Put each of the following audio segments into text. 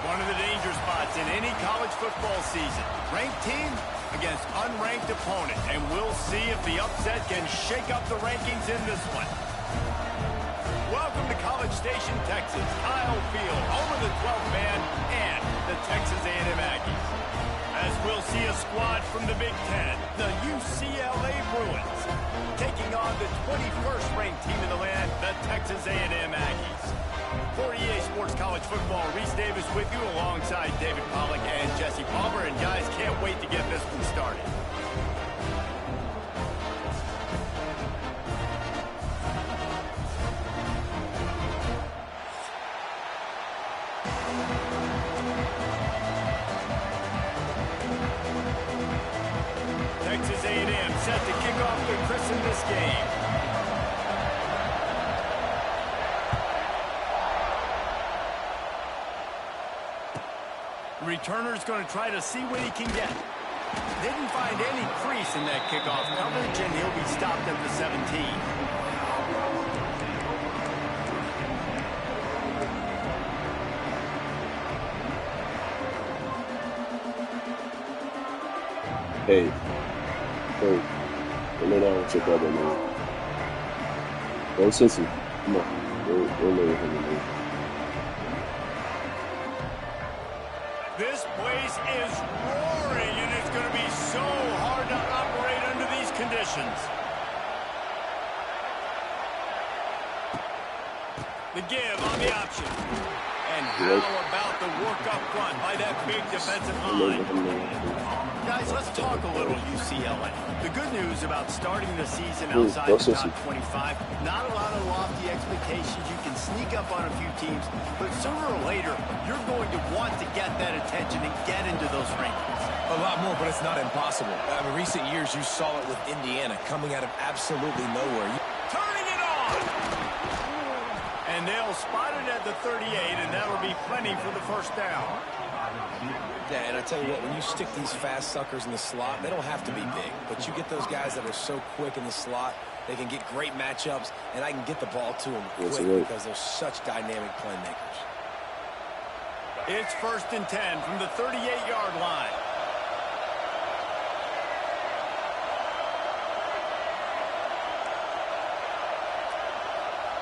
One of the danger spots in any college football season. Ranked team against unranked opponent. And we'll see if the upset can shake up the rankings in this one. Welcome to College Station, Texas. Kyle Field, home of the 12th man and the Texas A&M Aggies. As we'll see a squad from the Big Ten, the UCLA Bruins, taking on the 21st ranked team in the land, the Texas A&M Aggies. For EA Sports College Football, Reese Davis with you alongside David Pollack and Jesse Palmer. And guys, can't wait to get this one started. Texas A&M set to kick off the christen this game. Returner's going to try to see what he can get. Didn't find any crease in that kickoff coverage, and he'll be stopped at the 17. Hey, lay down with your brother, man. Go sissy. Come on. Go lay with him, man. This place is roaring, and it's going to be so hard to operate under these conditions. The give on the option. And how about the work up front by that big defensive line? Guys, let's talk a little UCLA. The good news about starting the season outside the top 25, not a lot of lofty expectations. You can sneak up on a few teams, but sooner or later, you're going to want to get that attention and get into those rankings. A lot more, but it's not impossible. In recent years, you saw it with Indiana coming out of absolutely nowhere. Turning it on! And they'll spot it at the 38, and that'll be plenty for the first down. Yeah, and I tell you what, when you stick these fast suckers in the slot, they don't have to be big. But you get those guys that are so quick in the slot, they can get great matchups, and I can get the ball to them quick because they're such dynamic playmakers. It's 1st and 10 from the 38-yard line.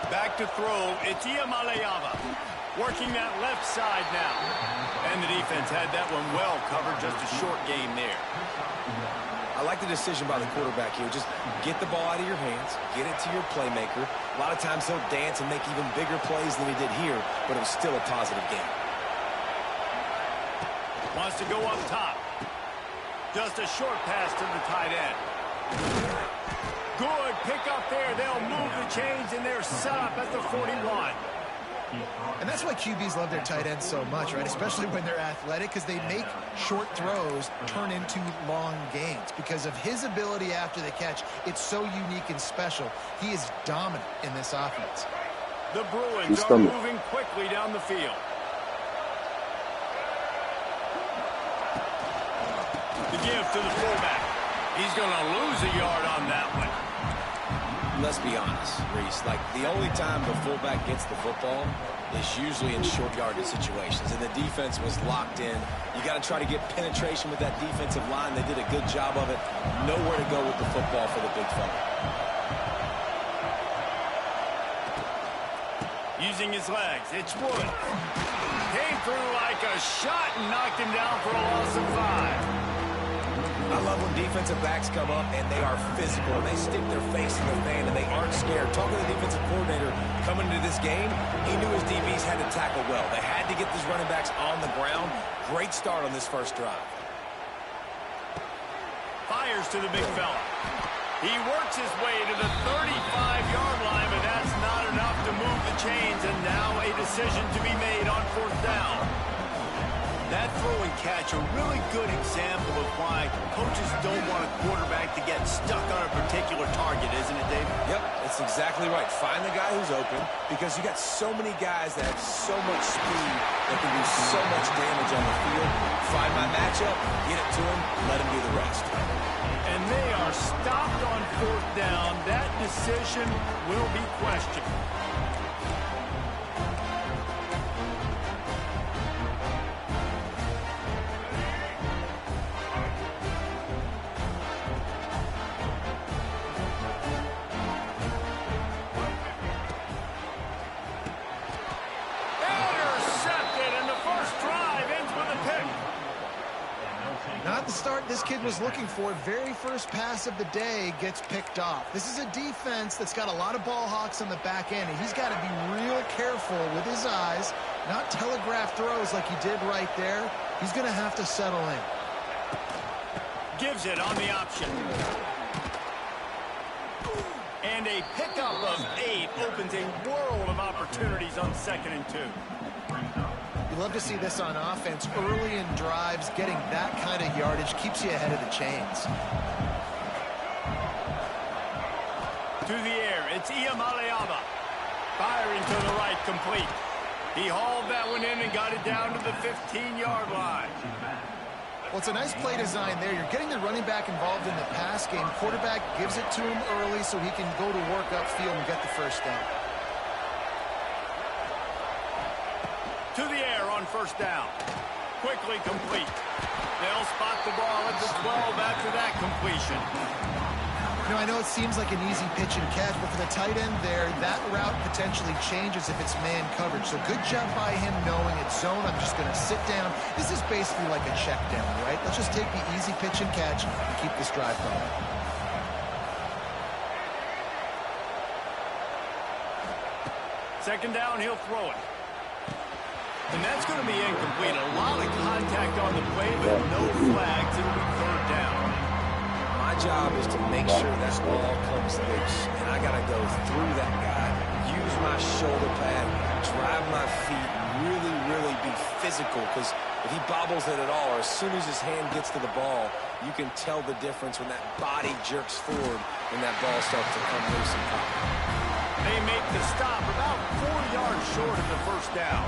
Back to throw, it's Iamaleava. Working that left side now. And the defense had that one well covered, just a short game there. I like the decision by the quarterback here. Just get the ball out of your hands, get it to your playmaker. A lot of times he'll dance and make even bigger plays than he did here, but it was still a positive game. Wants to go up top. Just a short pass to the tight end. Good pick up there. They'll move the chains, and they're set up at the 41. And that's why QBs love their tight ends so much, right? Especially when they're athletic, because they make short throws turn into long gains. Because of his ability after the catch, it's so unique and special. He is dominant in this offense. The Bruins are moving quickly down the field. The give to the fullback. He's going to lose a yard on that one. Let's be honest, Reese. Like, the only time the fullback gets the football is usually in short yardage situations, and the defense was locked in. You got to try to get penetration with that defensive line. They did a good job of it. Nowhere to go with the football for the big fella. Using his legs, it's Wood. Came through like a shot and knocked him down for a loss of 5. I love when defensive backs come up and they are physical and they stick their face in the fan and they aren't scared. Talking to the defensive coordinator coming into this game, he knew his DBs had to tackle well. They had to get these running backs on the ground. Great start on this first drive. Fires to the big fella. He works his way to the 35-yard line, but that's not enough to move the chains, and now a decision to be made on 4th down. That throw and catch, a really good example of why coaches don't want a quarterback to get stuck on a particular target, isn't it, Dave? Yep, that's exactly right. Find the guy who's open, because you got so many guys that have so much speed that can do so much damage on the field. Find my matchup, get it to him, let him do the rest. And they are stopped on 4th down. That decision will be questioned. start this kid was looking for. Very first pass of the day gets picked off. This is a defense that's got a lot of ball hawks on the back end, and he's got to be real careful with his eyes, not telegraph throws like he did right there. He's going to have to settle in. Gives it on the option. And a pickup of 8 opens a world of opportunities on 2nd and 2. You love to see this on offense. Early in drives, getting that kind of yardage keeps you ahead of the chains. To the air, it's Iamaleava. Firing to the right, complete. He hauled that one in and got it down to the 15-yard line. Well, it's a nice play design there. You're getting the running back involved in the pass game. Quarterback gives it to him early so he can go to work upfield and get the first down. To the air on 1st down. Quickly complete. They'll spot the ball at the 12 after that completion. You know, I know it seems like an easy pitch and catch, but for the tight end there, that route potentially changes if it's man coverage. So good job by him knowing it's zone. I'm just going to sit down. This is basically like a check down, right? Let's just take the easy pitch and catch and keep this drive going. Second down, he'll throw it. And that's going to be incomplete. A lot of contact on the play, but no flags. It'll be 3rd down. My job is to make sure that ball comes loose, and I got to go through that guy, use my shoulder pad, drive my feet, really be physical, because if he bobbles it at all, or as soon as his hand gets to the ball, you can tell the difference when that body jerks forward when that ball starts to come loose and pop. They make the stop about 4 yards short of the 1st down.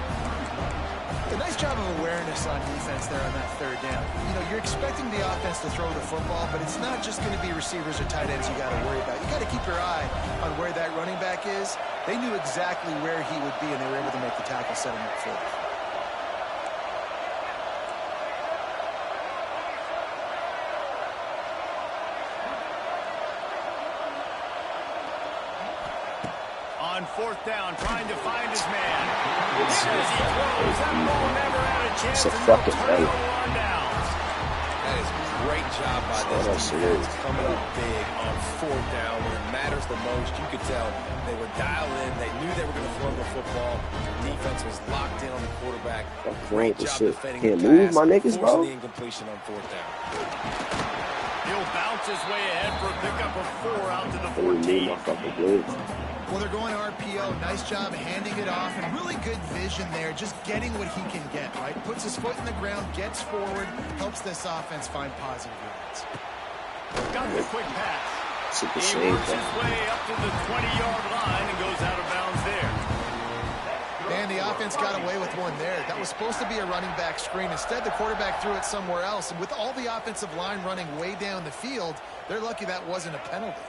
A nice job of awareness on defense there on that 3rd down. You know, you're expecting the offense to throw the football, but it's not just going to be receivers or tight ends you got to worry about. You got to keep your eye on where that running back is. They knew exactly where he would be, and they were able to make the tackle, setting up for it. On 4th down, trying to find his man. As he throws, that ball never had a chance to fucking turn on downs. That is a great job by this defense, coming up big on 4th down when it matters the most. You could tell they were dialed in. They knew they were going to throw the football. The defense was locked in on the quarterback. Great job defending the pass, forcing the incompletion on 4th down. He'll bounce his way ahead for a pickup of 4 out to the 14. Well, they're going RPO. Nice job handing it off, and really good vision there, just getting what he can get, right? Puts his foot in the ground, gets forward, helps this offense find positive yards. Got the quick pass. He works his way up to the 20-yard line and goes out of bounds there. Man, the offense got away with one there. That was supposed to be a running back screen. Instead, the quarterback threw it somewhere else, and with all the offensive line running way down the field, they're lucky that wasn't a penalty.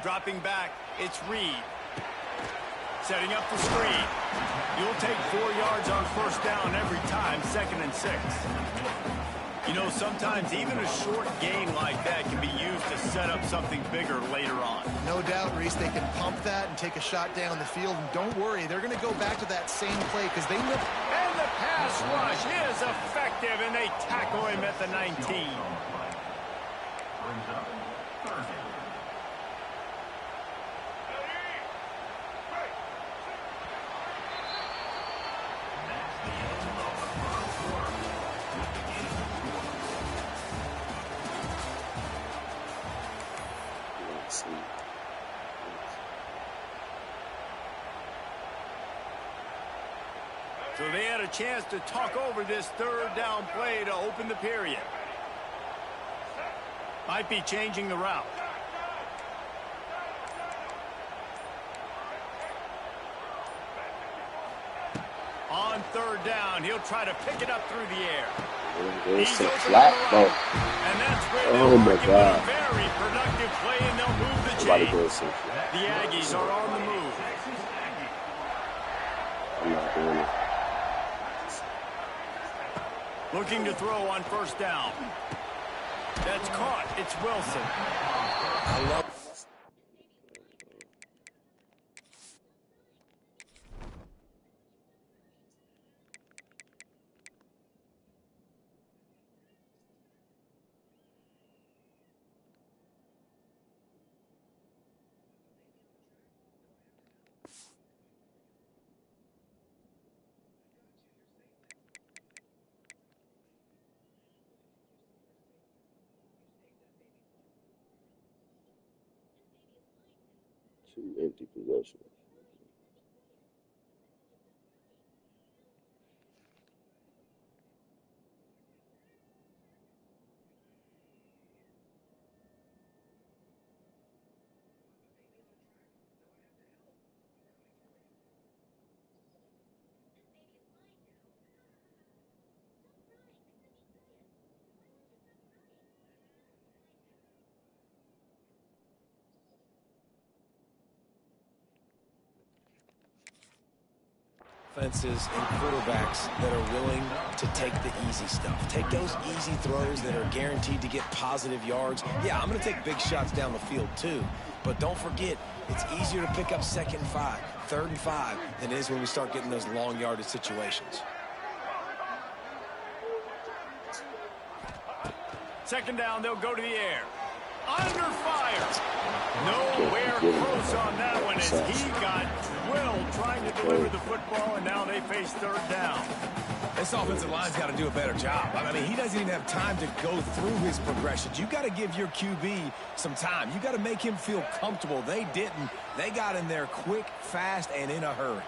Dropping back, it's Reed. Setting up the screen. You'll take 4 yards on 1st down every time, 2nd and 6. You know, sometimes even a short gain like that can be used to set up something bigger later on. No doubt, Reese, they can pump that and take a shot down the field. And don't worry, they're going to go back to that same play because they know. And the pass rush is effective, and they tackle him at the 19. So they had a chance to talk over this 3rd down play to open the period. Might be changing the route. On 3rd down, he'll try to pick it up through the air. He's open flat, right. And that's where they'll work it with a very productive play, and they'll move the chains. The Aggies are on the move. I'm not doing it. Looking to throw on 1st down. That's caught. It's Wilson. I love Two empty possessions. Offenses and quarterbacks that are willing to take the easy stuff. Take those easy throws that are guaranteed to get positive yards. Yeah, I'm going to take big shots down the field too. But don't forget, it's easier to pick up 2nd and 5, 3rd and 5 than it is when we start getting those long yardage situations. 2nd down, they'll go to the air. Under fire. Nowhere close on that one as he got drilled trying to deliver the football, and now they face 3rd down. This offensive line's got to do a better job. I mean, he doesn't even have time to go through his progressions. You got to give your QB some time. You got to make him feel comfortable. They didn't. They got in there quick, fast, and in a hurry.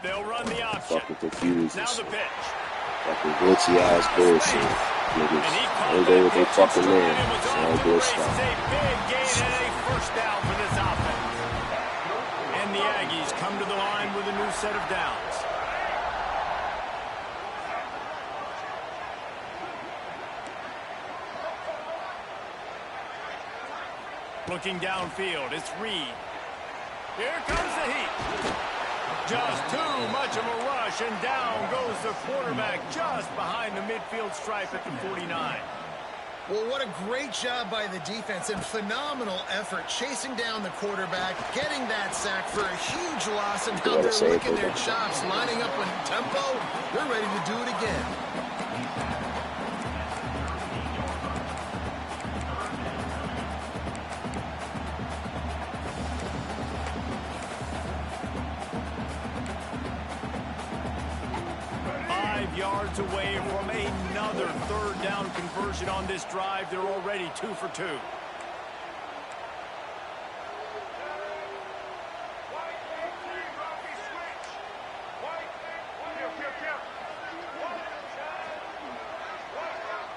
They'll run the option. Fucking confused. Now the pitch. Fucking glitchy ass bullshit. Niggas, they go with their fucking man. It's all good stuff. A big gain and a 1st down for this offense. And the Aggies come to the line with a new set of downs. Looking downfield, it's Reed. Here comes the heat. Just too much of a rush, and down goes the quarterback just behind the midfield stripe at the 49. Well, what a great job by the defense and phenomenal effort chasing down the quarterback, getting that sack for a huge loss, and now they're licking their chops, lining up in tempo. They're ready to do it again. Yards away from another 3rd down conversion on this drive. They're already 2 for 2.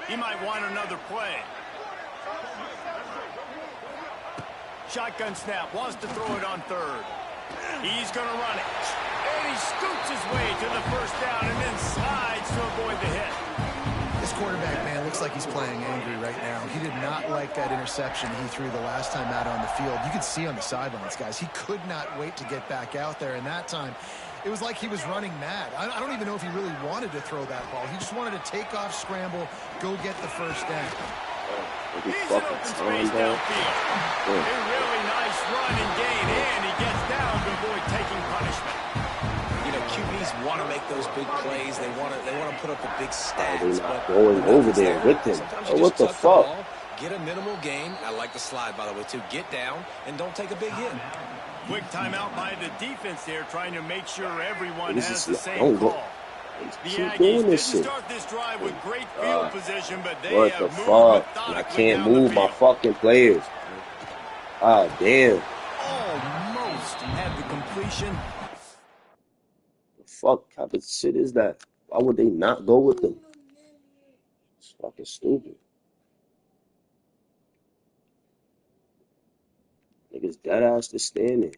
He might want another play. Shotgun snap, wants to throw it on 3rd. He's going to run it. And he scoots his way to the 1st down and then slides to avoid the hit. This quarterback, man, looks like he's playing angry right now. He did not like that interception he threw the last time out on the field. You could see on the sidelines, guys, he could not wait to get back out there. And that time, it was like he was running mad. I don't even know if he really wanted to throw that ball. He just wanted to take off, scramble, go get the 1st down. He's in open space downfield. A really nice run and gain, and he gets down to avoid taking punishment. You know, QBs want to make those big plays. They want to put up the big stats. They're not going over there with him. Oh, what the fuck? Get a minimal gain. I like the slide, by the way, too. Get down and don't take a big hit. Quick timeout by the defense there, trying to make sure everyone has the same call. The Aggies didn't start this drive with great field position, but they have moved methodically. I can't move my fucking players. Ah, damn. Almost had the completion. The fuck type of shit is that? Why would they not go with them? It's fucking stupid. Niggas dead ass to stand there.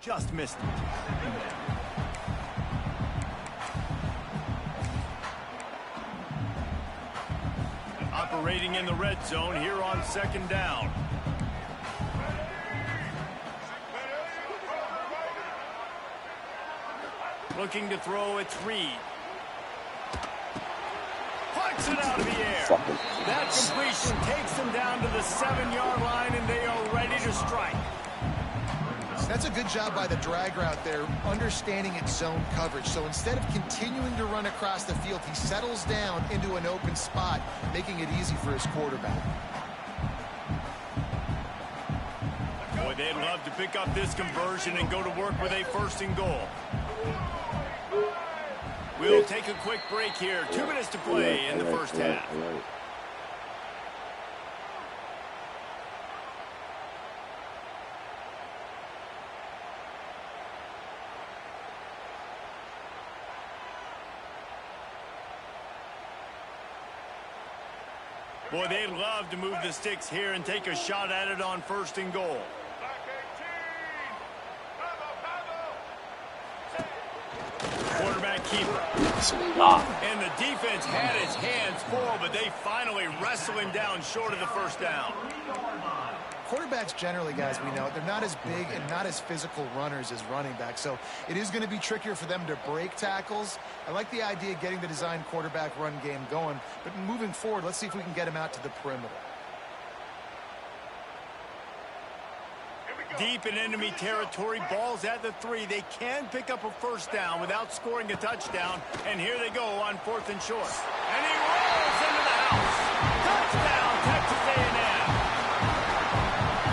Just missed it. Operating in the red zone here on 2nd down. Looking to throw, it's Reed. Plucks it out of the air. That completion takes them down to the 7-yard line, and they are ready to strike. That's a good job by the drag route there, understanding its zone coverage. So instead of continuing to run across the field, he settles down into an open spot, making it easy for his quarterback. Boy, they'd love to pick up this conversion and go to work with a 1st and goal. We'll take a quick break here. 2 minutes to play in the first half. Boy, they'd love to move the sticks here and take a shot at it on 1st and goal. Quarterback keeper. And the defense had his hands full, but they finally wrestle him down short of the 1st down. Quarterbacks generally, guys, we know, they're not as big and not as physical runners as running backs, so it is going to be trickier for them to break tackles. I like the idea of getting the design quarterback run game going, but moving forward, let's see if we can get him out to the perimeter. Deep in enemy territory, ball's at the 3. They can pick up a 1st down without scoring a touchdown, and here they go on 4th and short. And he rolls into the house. Touchdown, Texas A&M.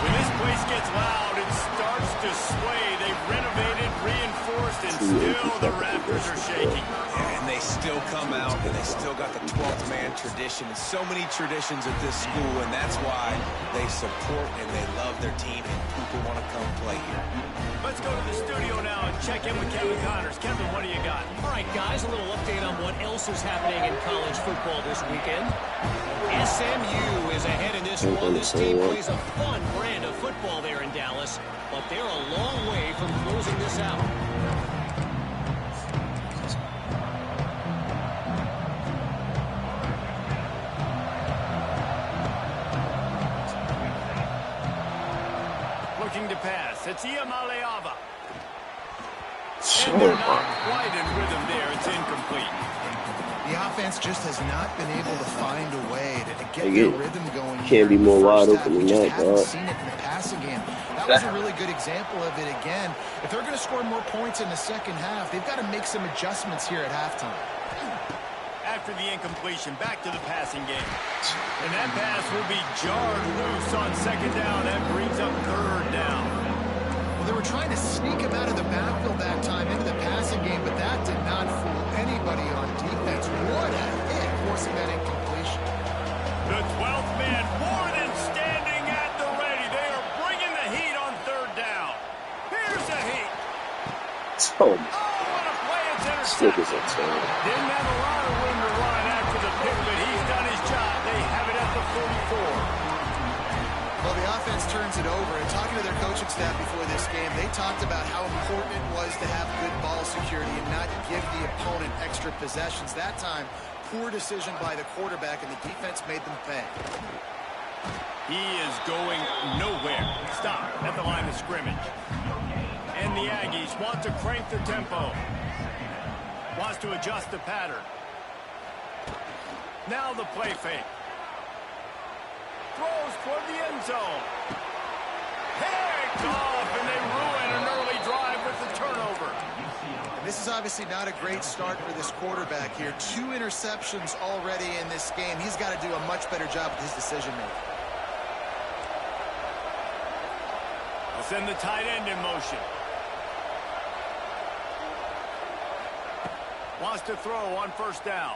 When this place gets loud, it starts to sway. They've renovated, reinforced, and still the Raptors are shaking. And they still come out, and they still got the 12th man tradition. And so many traditions at this school, and that's why they support and they love their team, and people want to come play here. Let's go to the studio now and check in with Kevin Connors. Kevin, what do you got? All right, guys, a little update on what else is happening in college football this weekend. SMU is ahead in this one. This team plays a fun brand of football there in Dallas, but they're a long way from closing this out. Looking to pass. It's Iamaleava. And they're not quite in rhythm there. It's incomplete. The offense just has not been able to find a way to get their rhythm going. Can't be more wide open than that, dog. Seen it in the passing game. That was a really good example of it again. If they're going to score more points in the second half, they've got to make some adjustments here at halftime. After the incompletion, back to the passing game. And that pass will be jarred loose on 2nd down. That brings up 3rd down. Well, they were trying to sneak him out of the backfield that time into the passing game, but that did not fool anybody on defense. What a hit, forcing that incompletion. The 12th man more than standing at the ready. They are bringing the heat on 3rd down. Here's a heat. Oh, what a play. It's stick is intercepted. Didn't have a lot of room to run after the pick, but he's done his job. They have it at the 44. Well, the offense turns it over, and talking to their coaching staff before this game, they talked about how important it was to have good ball security and not give the opponent extra possessions. That time, poor decision by the quarterback, and the defense made them pay. He is going nowhere. Stop at the line of scrimmage. And the Aggies want to crank the tempo. Wants to adjust the pattern. Now the play fake. Throws toward the end zone. Picked off, and they ruin an early drive with the turnover. And this is obviously not a great start for this quarterback here. 2 interceptions already in this game. He's got to do a much better job with his decision-making. They'll send the tight end in motion. Wants to throw on 1st down.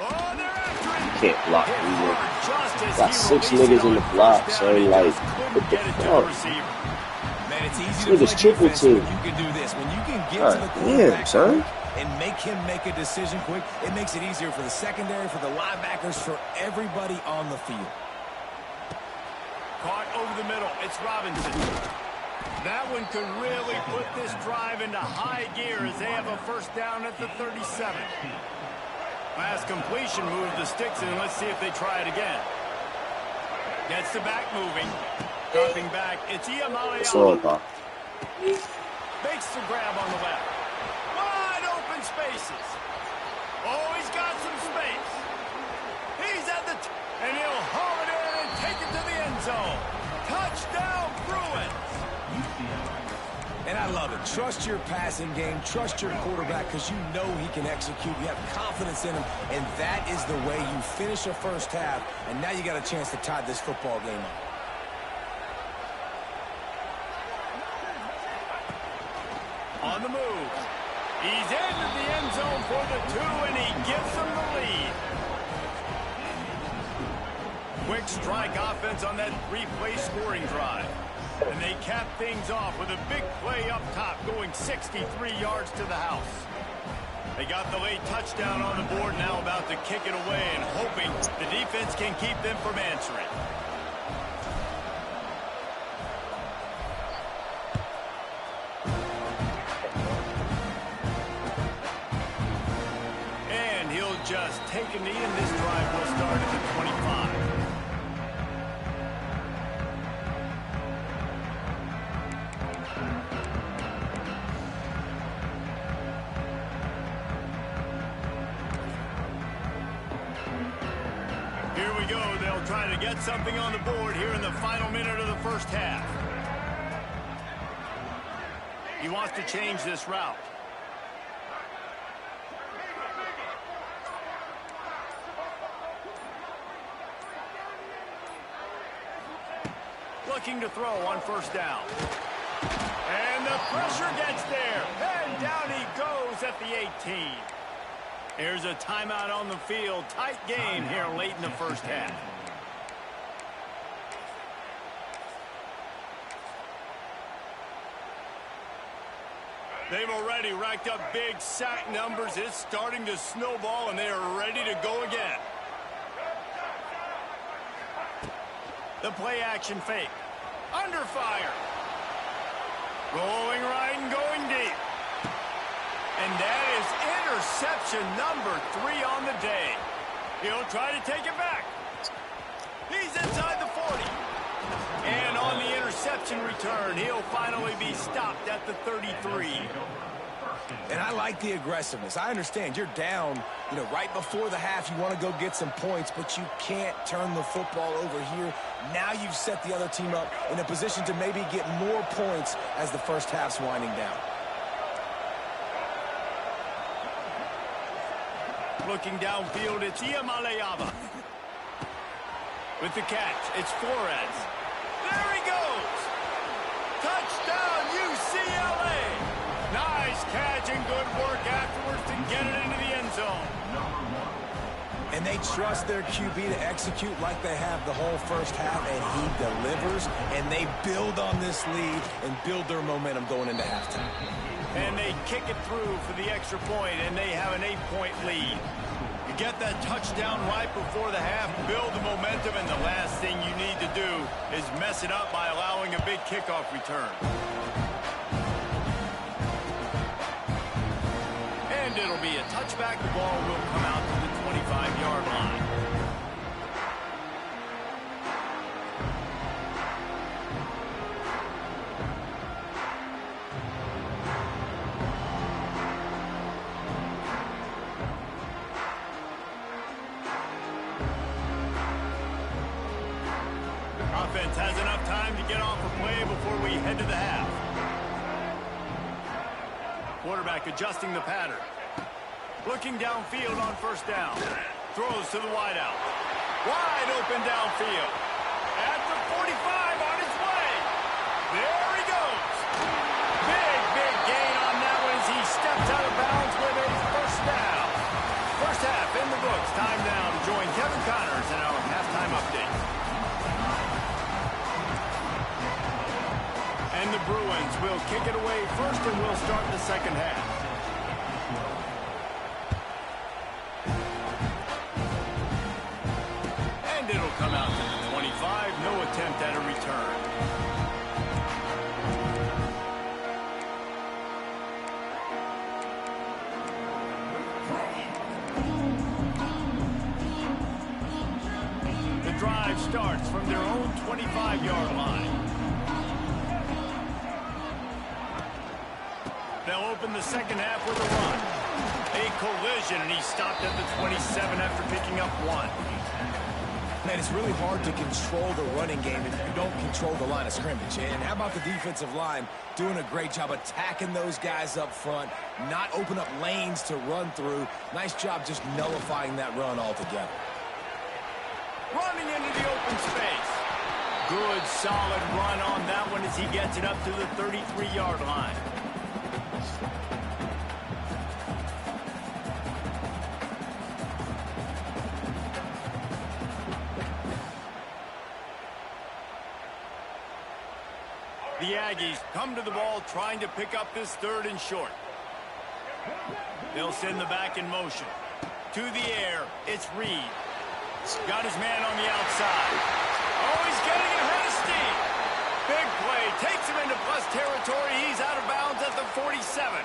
Oh, they're after him. Can't block either. Got 6 niggas in the block, so like, what the fuck? Man, it's easy to play triple defense team. when you can do this. When you can get to the quarterback son. and make him make a decision quick, it makes it easier for the secondary, for the linebackers, for everybody on the field. Caught over the middle. It's Robinson. That one could really put this drive into high gear as they have a 1st down at the 37. Last completion moved the sticks, and let's see if they try it again. Gets the back moving. Dropping back. It's Iamaleava. Makes the grab on the left. Wide open spaces. Oh, he's got some space. He's at the and he'll haul it in and take it to the end zone. Touchdown, Bruins. I love it. Trust your passing game. Trust your quarterback because you know he can execute. You have confidence in him, and that is the way you finish a first half, and now you got a chance to tie this football game up. On the move. He's into the end zone for the 2, and he gives them the lead. Quick strike offense on that 3-play scoring drive. And they cap things off with a big play up top going 63 yards to the house. They got the late touchdown on the board, now about to kick it away and hoping the defense can keep them from answering. And he'll just take a knee, and this drive will start at the 25. Here we go. They'll try to get something on the board here in the final minute of the first half. He wants to change this route. Looking to throw on first down. And the pressure gets there. And down he goes at the 18. Here's a timeout on the field. Tight game here late in the first half. They've already racked up big sack numbers. It's starting to snowball, and they are ready to go again. The play action fake. Under fire. Rolling right and going deep. And that is interception number 3 on the day. He'll try to take it back. He's inside the 40. And on the interception return, he'll finally be stopped at the 33. And I like the aggressiveness. I understand you're down, right before the half. You want to go get some points, but you can't turn the football over here. Now you've set the other team up in a position to maybe get more points as the first half's winding down. Looking downfield, it's Iamaleava. With the catch, it's Flores. There he goes! Touchdown, UCLA! Nice catch and good work afterwards to get it into the end zone. And they trust their QB to execute like they have the whole first half, and he delivers, and they build on this lead and build their momentum going into halftime. And they kick it through for the extra point, and they have an 8-point lead. You get that touchdown right before the half, build the momentum, and the last thing you need to do is mess it up by allowing a big kickoff return. And it'll be a touchback. The ball will come out to the 25-yard line. Offense has enough time to get off a play before we head to the half. Quarterback adjusting the pattern. Looking downfield on first down. Throws to the wideout. Wide open downfield. At the 45 on his way. There he goes. Big gain on that one as he steps out of bounds with a first down. First half in the books. Time now to join Kevin Connors in our halftime update. And the Bruins will kick it away first, and we'll start the second half. And it'll come out to the 25. No attempt at a return. The drive starts from their own 25-yard line. They'll open the second half with a run. A collision, and he stopped at the 27 after picking up 1. Man, it's really hard to control the running game if you don't control the line of scrimmage. And how about the defensive line doing a great job attacking those guys up front, not open up lanes to run through. Nice job just nullifying that run altogether. Running into the open space. Good, solid run on that one as he gets it up to the 33-yard line. The Aggies come to the ball trying to pick up this 3rd and short. They'll send the back in motion. To the air, it's Reed. Got his man on the outside. Oh, he's getting ahead of steam. Big play. Takes him into plus territory. He's out of bounds at the 47.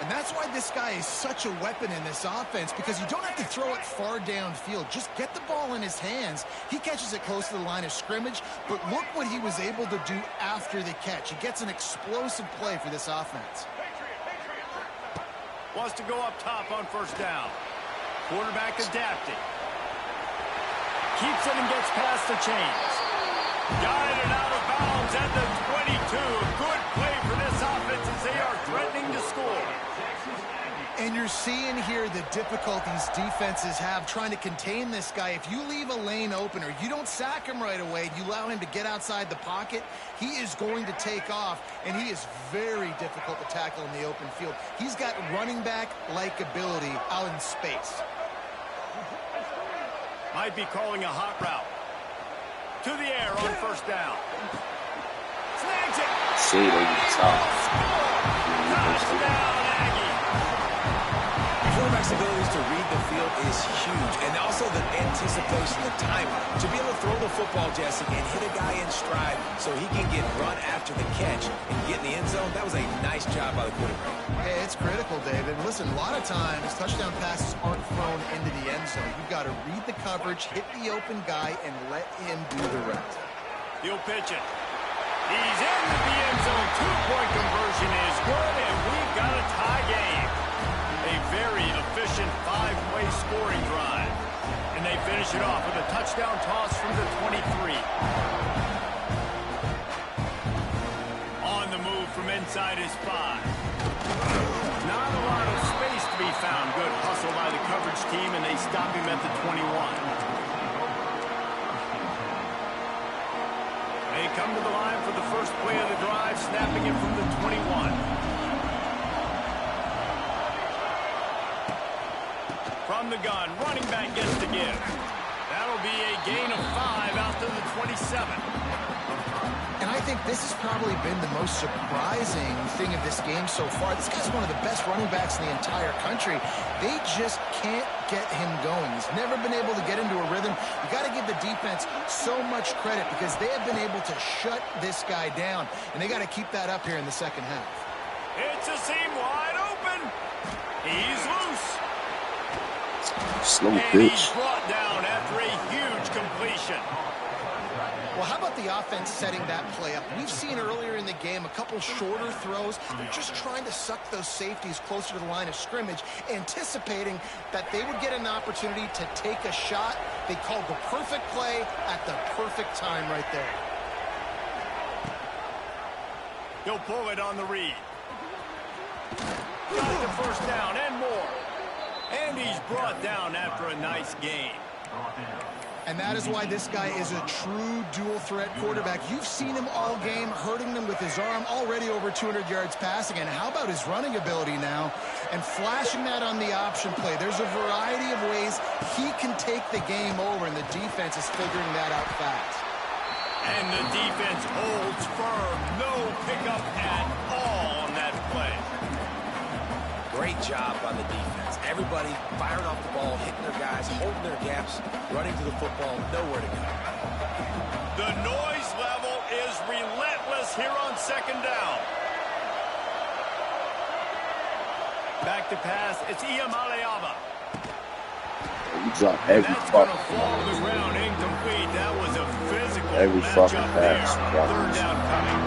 And that's why this guy is such a weapon in this offense, because you don't have to throw it far downfield. Just get the ball in his hands. He catches it close to the line of scrimmage, but look what he was able to do after the catch. He gets an explosive play for this offense. Wants to go up top on 1st down. Quarterback adapting. Keeps it and gets past the chains. Guided out of bounds at the 22. Good play for this offense as they are threatening to score. And you're seeing here the difficulties defenses have trying to contain this guy. If you leave a lane open or you don't sack him right away, you allow him to get outside the pocket, he is going to take off, and he is very difficult to tackle in the open field. He's got running back-like ability out in space. Might be calling a hot route. To the air on 1st down. Snags it. See it over the top. Touchdown, Aggie. Quarterback's abilities to read the field is huge, and also the anticipation, the timing. To be able to throw the football, Jesse, and hit a guy in stride so he can get run after the catch and get in the end zone, that was a nice job by the quarterback. Hey, it's critical, David. Listen, a lot of times touchdown passes aren't thrown into the end zone. You've got to read the coverage, hit the open guy, and let him do the rest. He'll pitch it. He's into the end zone. 2-point conversion is good, and we've got a tie game. A very efficient 5-play scoring drive. And they finish it off with a touchdown toss from the 23. On the move from inside his 5. Not a lot of space to be found. Good hustle by the coverage team, and they stop him at the 21. They come to the line for the first play of the drive, snapping it from the 21. From the gun, running back gets the give. That'll be a gain of 5 out to the 27. And I think this has probably been the most surprising thing of this game so far. This guy's one of the best running backs in the entire country. They just can't get him going. He's never been able to get into a rhythm. You got to give the defense so much credit because they have been able to shut this guy down. And they got to keep that up here in the second half. It's a seam wide open. He's loose. Slow and pitch. He's brought down after a huge completion. Well, how about the offense setting that play up? We've seen earlier in the game a couple shorter throws. They're just trying to suck those safeties closer to the line of scrimmage, anticipating that they would get an opportunity to take a shot. They called the perfect play at the perfect time right there. He'll pull it on the read. Got it to 1st down and more. And he's brought down after a nice gain. And that is why this guy is a true dual-threat quarterback. You've seen him all game, hurting them with his arm, already over 200 yards passing. And how about his running ability now? And flashing that on the option play. There's a variety of ways he can take the game over, and the defense is figuring that out fast. And the defense holds firm. No pickup at all on that play. Great job by the defense. Everybody firing off the ball, hitting their guys, holding their gaps, running to the football, nowhere to go. The noise level is relentless here on 2nd down. Back to pass. It's Iamaleava. You drop every That's going to fucking fall to the ground incomplete. That was a physical every fucking matchup there. pass. 3rd down coming.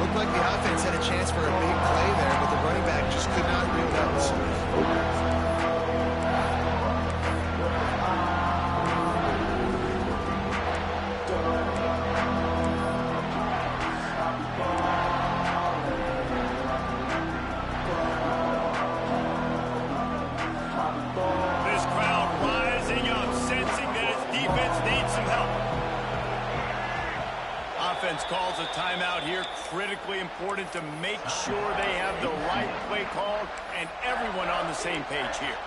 Looked like the offense had a chance for a big play there, but the running back just could not realize. Offense calls a timeout here. Critically important to make sure they have the right play called and everyone on the same page here.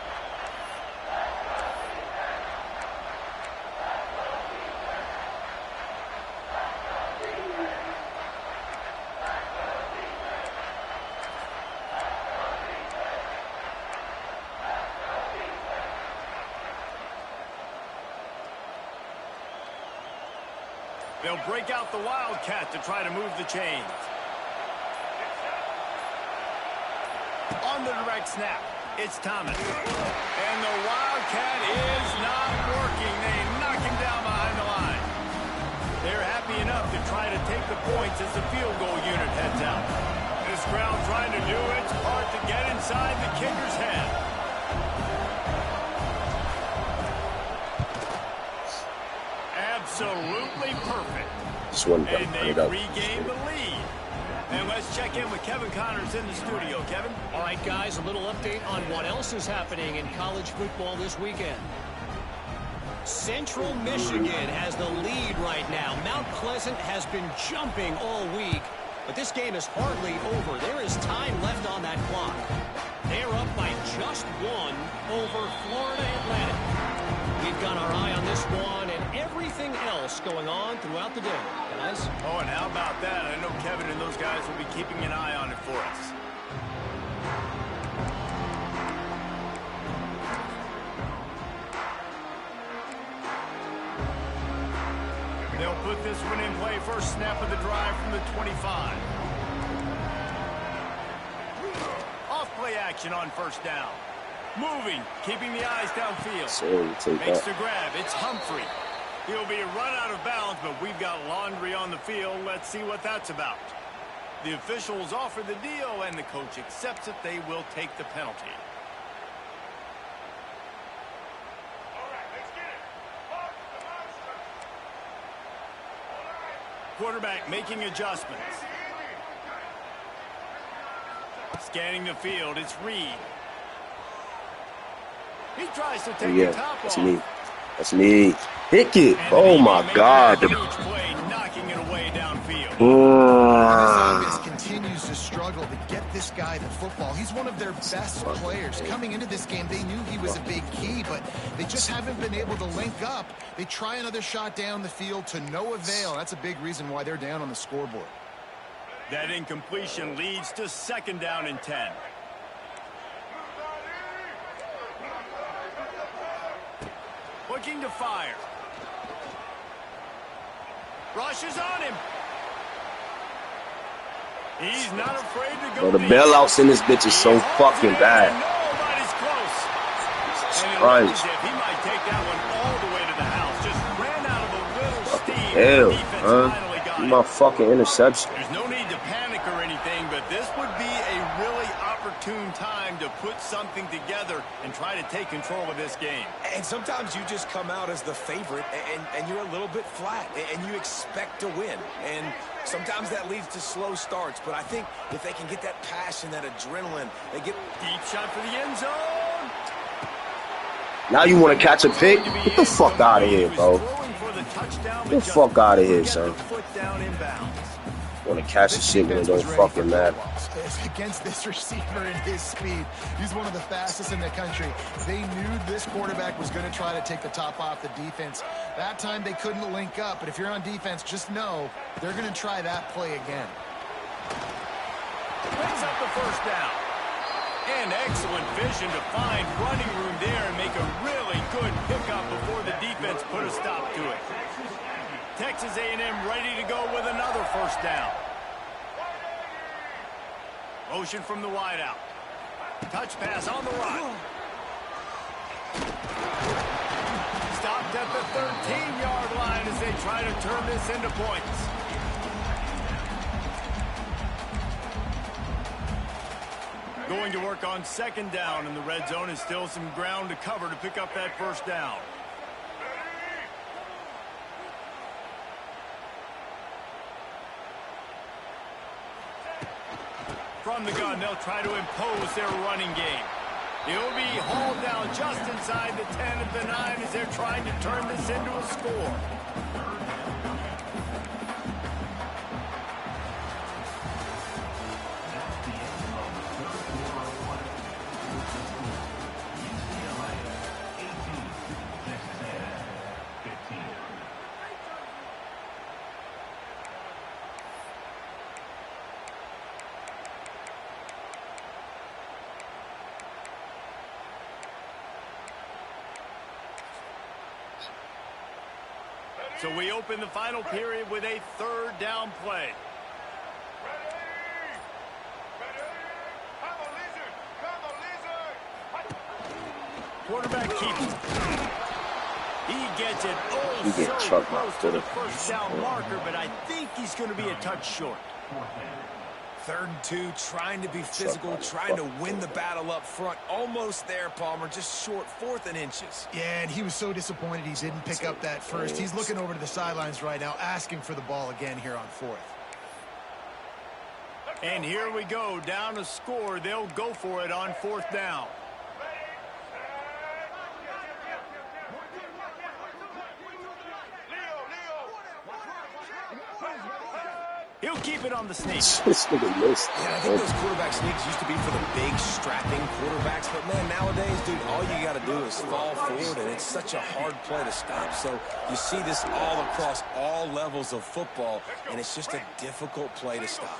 They'll break out the Wildcat to try to move the chains. On the direct snap, it's Thomas. And the Wildcat is not working. They knock him down behind the line. They're happy enough to try to take the points as the field goal unit heads out. This crowd trying to do its part to get inside the kicker's head. Absolutely perfect. And they regain the lead. And let's check in with Kevin Connors in the studio. Kevin? All right, guys, a little update on what else is happening in college football this weekend. Central Michigan has the lead right now. Mount Pleasant has been jumping all week, but this game is hardly over. There is time left on that clock. They're up by just one over Florida Atlantic. We've got our eye on this one and everything else going on throughout the day, guys. Oh, and how about that? I know Kevin and those guys will be keeping an eye on it for us. They'll put this one in play. First snap of the drive from the 25. Off play action on first down. Moving, keeping the eyes downfield. Makes the grab. It's Humphrey. He'll be run out of bounds, but we've got laundry on the field. Let's see what that's about. The officials offer the deal, and the coach accepts it. They will take the penalty. Quarterback making adjustments. Scanning the field, it's Reed. He tries to take the top that's off. me. That's me. Pick it. Oh my God. Huge play, knocking it away downfield. This offense continues to struggle to get this guy the football. He's one of their best players. Coming into this game, they knew he was a big key, but they just haven't been able to link up. They try another shot down the field to no avail. That's a big reason why they're down on the scoreboard. That incompletion leads to second down and 10. Looking to fire. Rushes on him. He's not afraid to go. The bailouts in this bitch is so fucking bad. Nobody's close. Jesus And Christ. he might take that one all the way to the house. Just ran out of a little steam. Hell, Defense finally got it. my fucking interception. There's no need to panic or anything, but this would be a really opportune time to put something together and try to take control of this game. And sometimes you just come out as the favorite, and you're a little bit flat, and you expect to win. And sometimes that leads to slow starts, but I think if they can get that passion, that adrenaline, they get... Deep shot for the end zone. Now you want to catch a pick? Get the fuck out of here, bro. Get the fuck out of here, son. Want to catch the shit when it don't fucking matter. Against this receiver and his speed, he's one of the fastest in the country. They knew this quarterback was going to try to take the top off the defense. That time they couldn't link up, but if you're on defense, just know they're going to try that play again. Picks up the first down. And excellent vision to find running room there and make a really good pickup before the defense put a stop to it. Texas A&M ready to go with another first down. Motion from the wideout. Touch pass on the run. Stopped at the 13-yard line as they try to turn this into points. Going to work on second down in the red zone, and still some ground to cover to pick up that first down. From the gun, they'll try to impose their running game. He'll be hauled down just inside the 10 of the 9 as they're trying to turn this into a score. So we open the final period with a third down play. Quarterback keeps it. He gets it so close to the first down marker, but I think he's going to be a touch short. 3rd and 2, trying to be physical, trying to win the battle up front. Almost there, Palmer, just short, 4th and inches. Yeah, and he was so disappointed he didn't pick up that first. He's looking over to the sidelines right now, asking for the ball again here on 4th. And here we go, down a score. They'll go for it on 4th down. He'll keep it on the sneak. Yeah, I think those quarterback sneaks used to be for the big, strapping quarterbacks. But, man, nowadays, dude, all you got to do is fall forward, and it's such a hard play to stop. So you see this all across all levels of football, and it's just a difficult play to stop.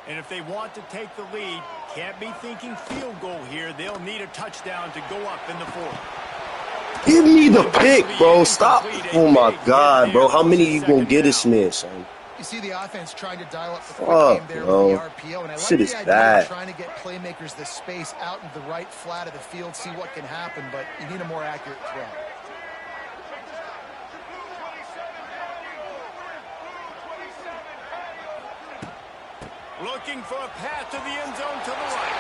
And if they want to take the lead, can't be thinking field goal here. They'll need a touchdown to go up in the 4th. Give me the pick, bro. Stop. Oh, my God, bro. How many you going to get this man, son? You see the offense trying to dial up the quick game there with the RPO, and I like the idea of trying to get playmakers the space out into the right flat of the field, see what can happen, but you need a more accurate throw. Looking for a path to the end zone to the right.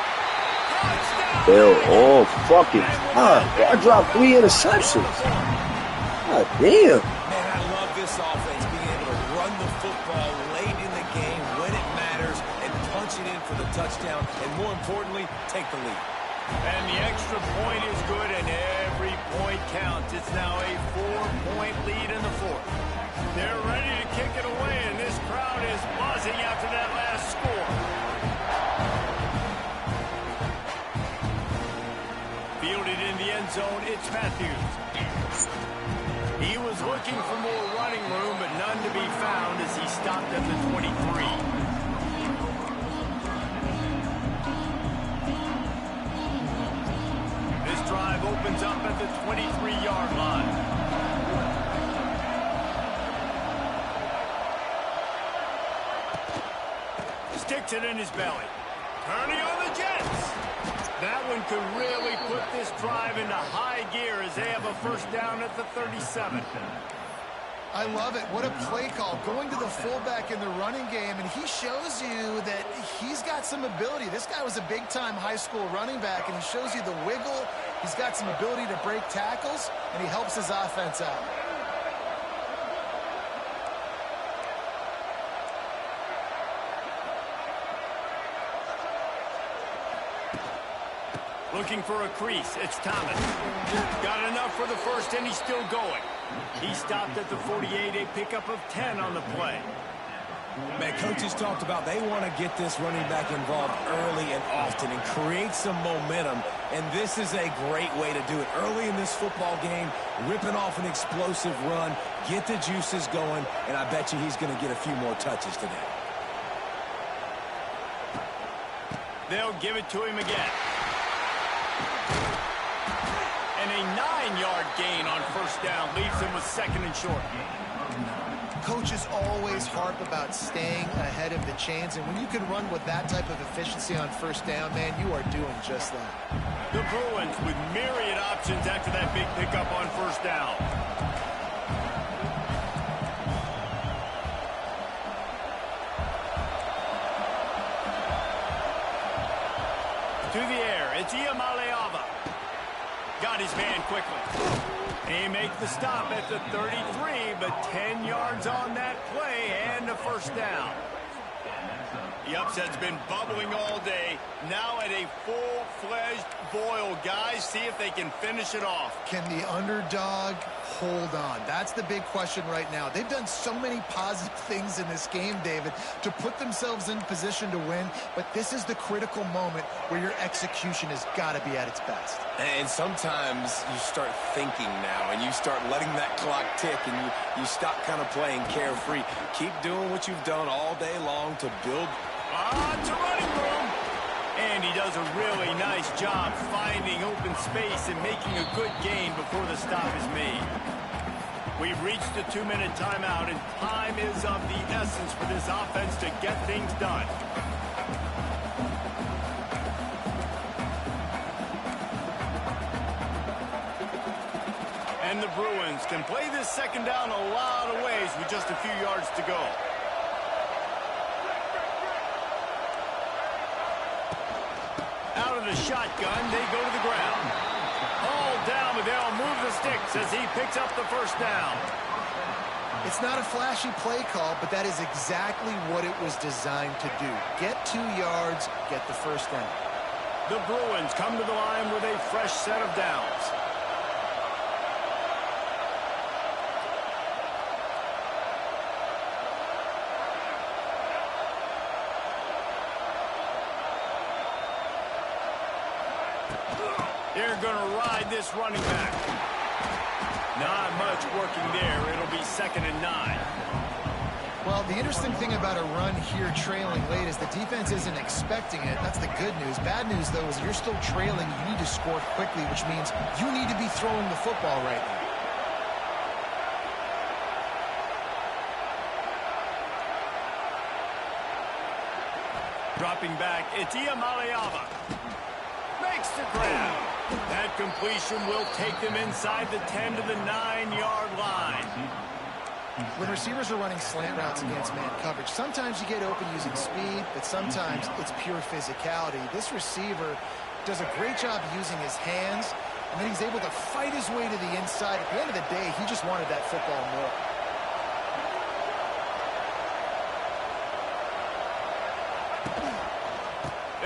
Oh, fucking God. I dropped 3 interceptions. God damn. Man, I love this offense being able to run the football late in the game when it matters and punch it in for the touchdown, and more importantly, take the lead. And the extra point is good, and every point counts. It's now a 4-point lead in the 4th. They're ready to kick it away, and this crowd is buzzing after that last score. Fielded in the end zone, it's Matthews. He was looking for more running room, but none to be found as he stopped at the 23. This drive opens up at the 23-yard line. Sticks it in his belly. Turning on the Jets. That one could really put this drive into high gear as they have a first down at the 37. I love it. What a play call. Going to the fullback in the running game, and he shows you that he's got some ability. This guy was a big-time high school running back, and he shows you the wiggle. He's got some ability to break tackles, and he helps his offense out. Looking for a crease. It's Thomas. Got enough for the first, and he's still going. He stopped at the 48, a pickup of 10 on the play. Man, coaches talked about they want to get this running back involved early and often and create some momentum, and this is a great way to do it. Early in this football game, ripping off an explosive run, get the juices going, and I bet you he's going to get a few more touches today. They'll give it to him again. And a 9-yard gain on first down leaves him with 2nd and short. Coaches always harp about staying ahead of the chains, and when you can run with that type of efficiency on first down, man, you are doing just that. The Bruins with myriad options after that big pickup on first down. To the air, it's Iamaleava. Got his man quickly. He makes the stop at the 33, but 10 yards on that play and a first down. The upset's been bubbling all day. Now at a full-fledged boil. Guys, see if they can finish it off. Can the underdog hold on? That's the big question right now. They've done so many positive things in this game, David, to put themselves in position to win, but this is the critical moment where your execution has got to be at its best. And sometimes you start thinking now, and you start letting that clock tick, and you stop kind of playing carefree. Keep doing what you've done all day long to build. To running room. And he does a really nice job finding open space and making a good gain before the stop is made. We've reached the 2-minute timeout, and time is of the essence for this offense to get things done. And the Bruins can play this second down a lot of ways with just a few yards to go. Out of the shotgun, they go to the ground. All down, but they'll move the sticks as he picks up the first down. It's not a flashy play call, but that is exactly what it was designed to do. Get 2 yards, get the first down. The Bruins come to the line with a fresh set of downs. They're going to ride this running back. Not much working there. It'll be 2nd and 9. Well, the interesting thing about a run here trailing late is the defense isn't expecting it. That's the good news. Bad news, though, is you're still trailing. You need to score quickly, which means you need to be throwing the football right now. Dropping back, it's Iamaleava. Makes the grab. That completion will take them inside the 10 to the 9-yard line. When receivers are running slant routes against man coverage, sometimes you get open using speed, but sometimes it's pure physicality. This receiver does a great job using his hands, and then he's able to fight his way to the inside. At the end of the day, he just wanted that football more.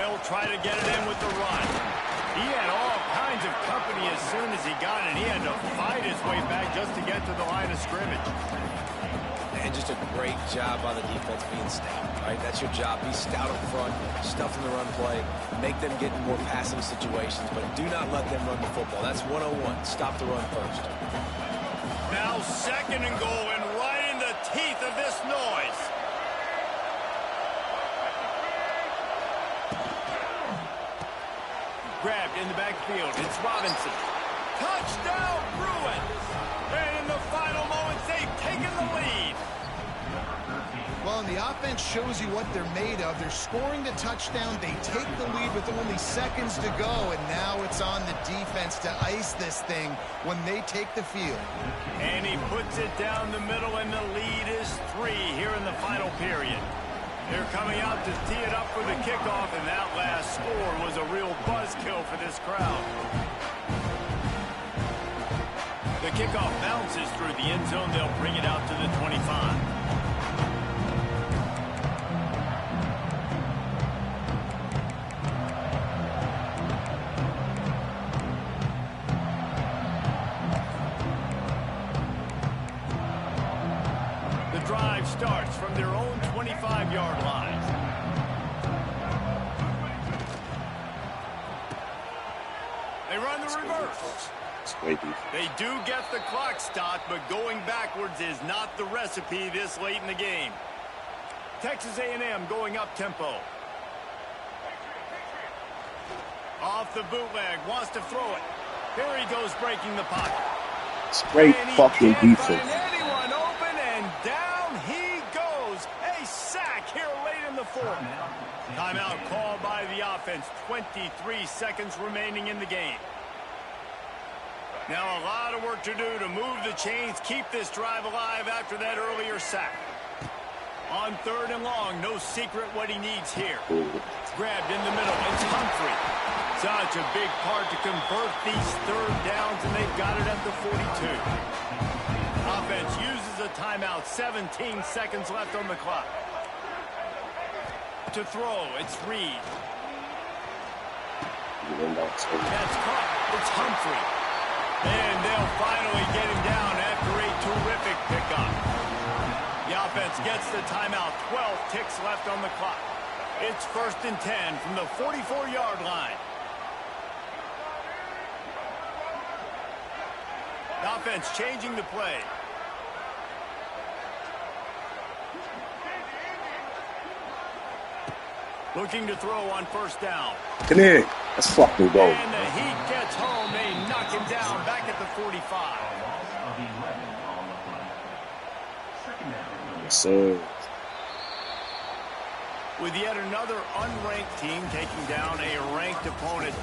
They'll try to get it in with the run. He had all kinds of company as soon as he got it. He had to fight his way back just to get to the line of scrimmage. And just a great job by the defense being stout, right? That's your job. Be stout up front, stuff in the run play, make them get in more passing situations, but do not let them run the football. That's 101. Stop the run first. Now 2nd and goal, and right in the teeth of this noise. Grabbed in the backfield. It's Robinson. Touchdown, Bruins! And in the final moments, they've taken the lead. Well, and the offense shows you what they're made of. They're scoring the touchdown. They take the lead with only seconds to go, and now it's on the defense to ice this thing when they take the field. And he puts it down the middle, and the lead is 3 here in the final period. They're coming out to tee it up for the kickoff, and that last score was a real buzzkill for this crowd. The kickoff bounces through the end zone. They'll bring it out to the 25. The drive starts from their own 25-yard line. They run the reverse. They do get the clock stopped, but going backwards is not the recipe this late in the game. Texas A&M going up tempo. Off the bootleg, wants to throw it. Here he goes breaking the pocket. It's great fucking defense. Anyone open, and down he goes. A sack here late in the 4th. Timeout called by the offense. 23 seconds remaining in the game. Now a lot of work to do to move the chains, keep this drive alive after that earlier sack. On 3rd and long, no secret what he needs here. Grabbed in the middle, it's Humphrey. Such a big part to convert these 3rd downs, and they've got it at the 42. Offense uses a timeout, 17 seconds left on the clock. To throw, it's Reed. That's caught, it's Humphrey. And they'll finally get him down after a terrific pickup. The offense gets the timeout. 12 ticks left on the clock. It's 1st and 10 from the 44-yard line. The offense changing the play. Looking to throw on 1st down. Come here. Let's fucking go. And the Heat gets home. They knock him down back at the 45. So, With yet another unranked team taking down a ranked opponent.